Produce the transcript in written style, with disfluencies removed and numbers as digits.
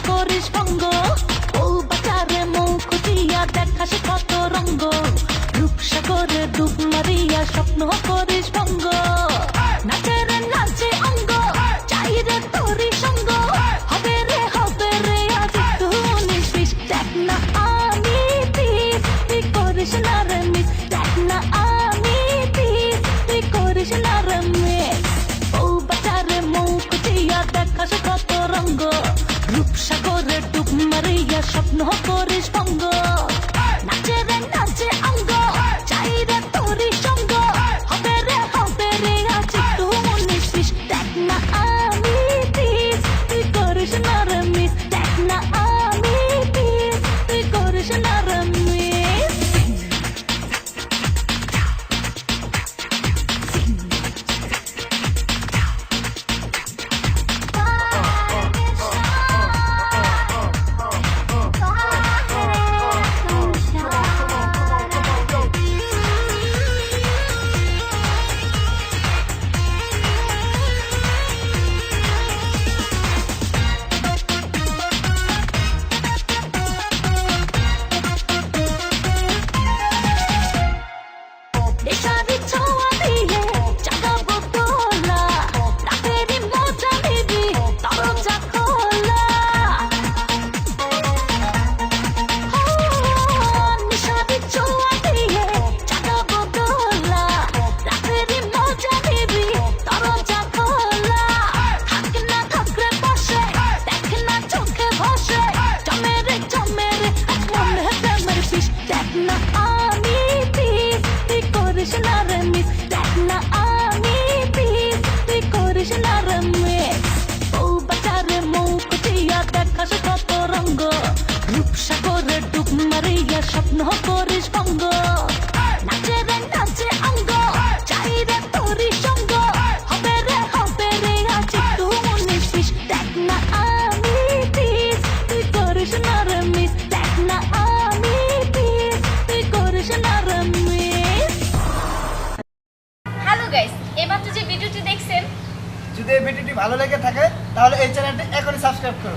করিস ভঙ্গ। ও বাজারে মুখ দিয়া দেখাস কত রঙ্গ, রূপসাগরে ডুব মারিয়া স্বপ্ন করিস ভঙ্গ। নাচে রে নাচে অঙ্গ, চাই রে তোরই সঙ্গ, হবে রে আজ একটু উনিশ বিশ। দেখ না আমি পিস, তুই করিস না রে মিস। দেখ না আমি পিস, তুই করিস না রে মিস। ও বাজারে মুখ দিয়া দেখাস কত রঙ্গ, রূপসাগরে ডুব মারিয়া স্বপ্ন করিস ভঙ্গ। নাচে রে নাচে অঙ্গ, চাই রে তোরই সঙ্গ, হবে রে আজ একটু উনিশ বিশ। দেখ না আমি পিস, তুই করিস না রে মিস। দেখ না আমি পিস, তুই করিস না রে মিস। নেশারি ছোঁয়া দিয়ে জাগাবো তোলা, রাতেরই মজা নিবি দরজা খোলা। নেশারি ছোঁয়া দিয়ে জাগাবো তোলা, রাতেরই মজা নিবি দরজা খোলা। থাক না থাক রে বসে, দেখ না চোখে বসে, জমে রে আজ মনে প্রেমের বিষ। দেখ না আমি পিস, তুই করিস না রে মিস। দেখ না আমি পিস, তুই করিস না রে মিস। ও বাজারে মুখ দিয়া দেখাস কত রঙ্গ, রূপসাগরে ডুব মারিয়া স্বপ্ন করিস ভঙ্গ। নাচে রে নাচে অঙ্গ, চাই রে তোরই সঙ্গ, হবে রে আজ একটু উনিশ বিশ। দেখ না আমি পিস, তুই করিস না রে মিস। দেখ না আমি পিস, তুই করিস না রে মিস। হ্যালো গাইস, এইমাত্র যে ভিডিওটি দেখছেন, যদি এই ভিডিওটি ভালো লেগে থাকে তাহলে এই চ্যানেলটি এখনই সাবস্ক্রাইব করুন।